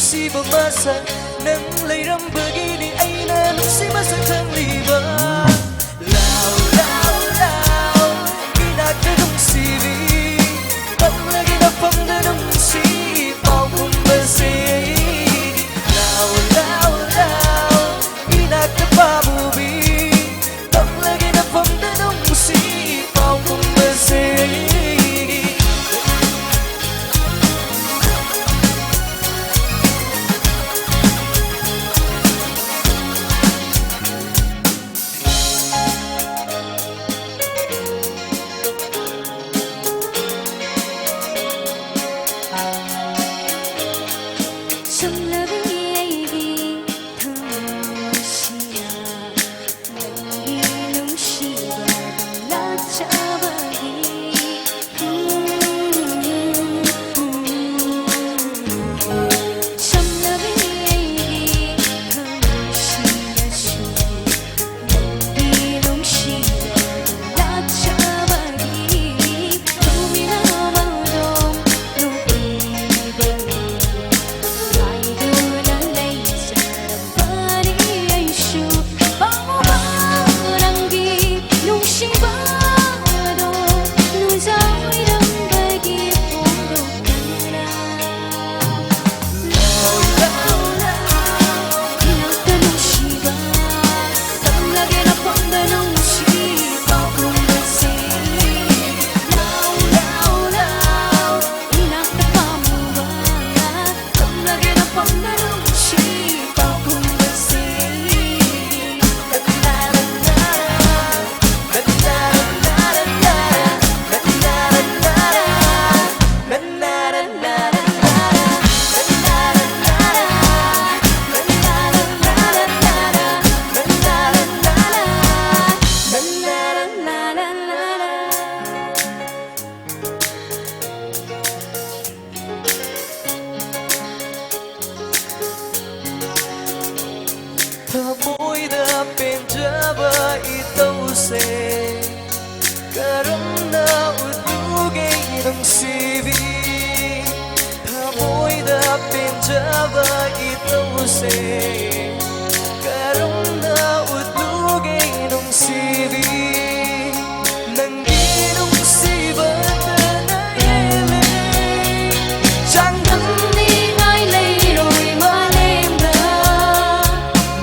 nusiba masa nang layrambagini ay na nusimasakang liba. Lao, lao, lao, inagdadong sibi, paglagi na pangdanong si paumbasi. Lao, lao, lao, inagdapamubi, paglagi na pangdanong si paumbasi. Thamoyda penjaba itause karamna udugay ng sibi. Thamoyda penjaba itause karamna udugay ng sibi. Nang ginong siba na yele chẳng thân đi ngay lấy rồi mà em đã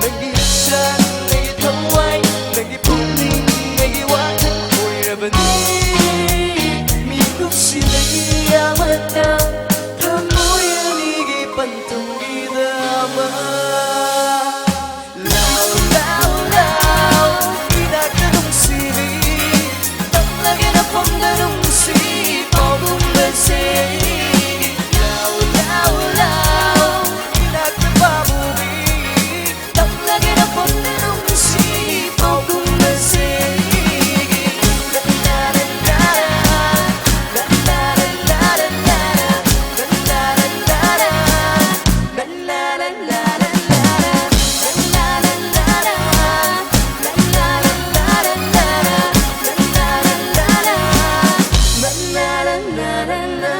nang gisan nang itaway nang ipunin nang iwatan ko'y rabani mikot sila'y amata tamoy ang igipantong idama. Lao, lao, lao, inagdadong sili paglagi na pangdanong si paumbasi. Lao, lao, lao, inagdapamubi paglagi na pangdanong si paumbasi. La la la la, la la la la la, la la la la la, la la la la la, la la la la la, la la la la la,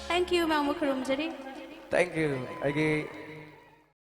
Thank you, Ma'am Mukarumjari. Thank you.